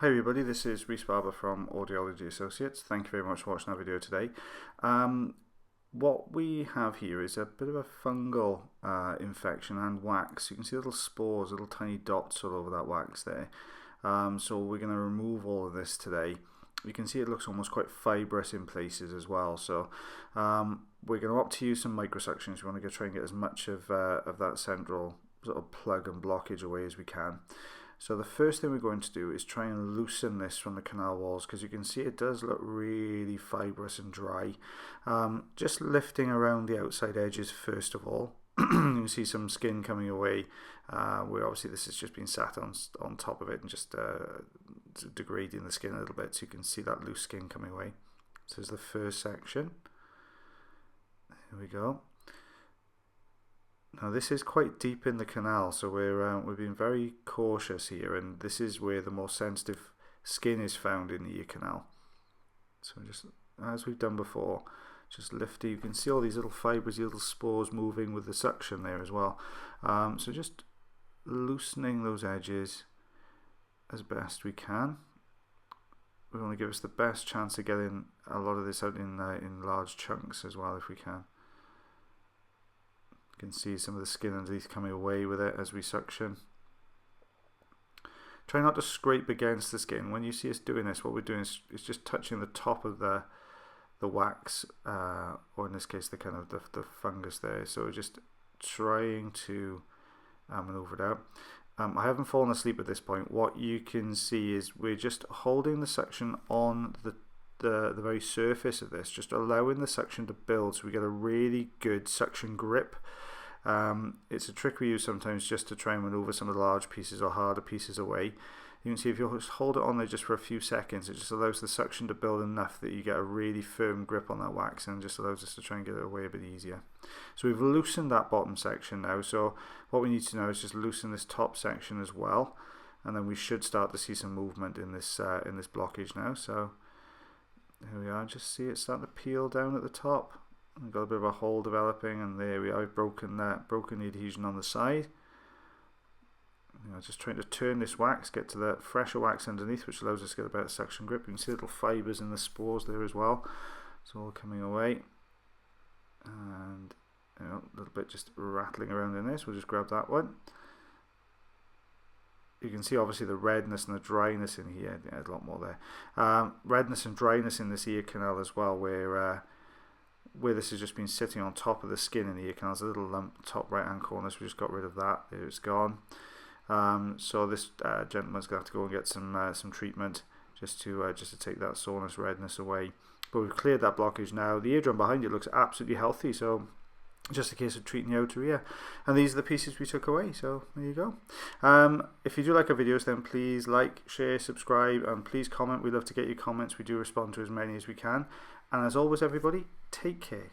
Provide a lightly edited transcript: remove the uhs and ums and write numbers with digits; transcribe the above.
Hi everybody, this is Rhys Barber from Audiology Associates. Thank you very much for watching our video today. What we have here is a bit of a fungal infection and wax. You can see little spores, little tiny dots all over that wax there. So we're going to remove all of this today. You can see it looks almost quite fibrous in places as well. So we're going to opt to use some microsuctions. We want to try and get as much of that central sort of plug and blockage away as we can. So the first thing we're going to do is try and loosen this from the canal walls, because you can see it does look really fibrous and dry. Just lifting around the outside edges first of all. You can see some skin coming away, where obviously this has just been sat on top of it and just degrading the skin a little bit, so you can see that loose skin coming away. So there's the first section. Here we go. Now this is quite deep in the canal, so we're being very cautious here, and this is where the more sensitive skin is found in the ear canal. So just as we've done before, just lift it. You can see all these little fibres, little spores moving with the suction there as well. So just loosening those edges as best we can. We want to give us the best chance of getting a lot of this out in large chunks as well if we can. You can see some of the skin underneath coming away with it as we suction. Try not to scrape against the skin. When you see us doing this, what we're doing is just touching the top of the wax, or in this case the kind of the fungus there. So we're just trying to maneuver it out. I haven't fallen asleep at this point. What you can see is we're just holding the suction on the very surface of this, just allowing the suction to build so we get a really good suction grip. It's a trick we use sometimes just to try and maneuver some of the large pieces or harder pieces away. You can see if you just hold it on there just for a few seconds, it just allows the suction to build enough that you get a really firm grip on that wax, and just allows us to try and get it away a bit easier. So we've loosened that bottom section now, so what we need to now is just loosen this top section as well, and then we should start to see some movement in this blockage now. So here we are, just see it starting to peel down at the top. We've got a bit of a hole developing, and there we are. I've broken the adhesion on the side. Just trying to turn this wax, get to the fresher wax underneath, which allows us to get a better suction grip. You can see little fibres in the spores there as well. It's all coming away, and a little bit just rattling around in this. We'll just grab that one. You can see obviously the redness and the dryness in here. Yeah, there's a lot more there. Redness and dryness in this ear canal as well, where this has just been sitting on top of the skin in the ear canal. There's a little lump top right hand corner, so we just got rid of that. There, it's gone. So this gentleman's going to have to go and get some treatment just to take that soreness, redness away. But we've cleared that blockage now. The eardrum behind it looks absolutely healthy, so just a case of treating the outer ear. And these are the pieces we took away, so there you go. If you do like our videos, then please like, share, subscribe, and please comment. We love to get your comments. We do respond to as many as we can. And as always, everybody, take care.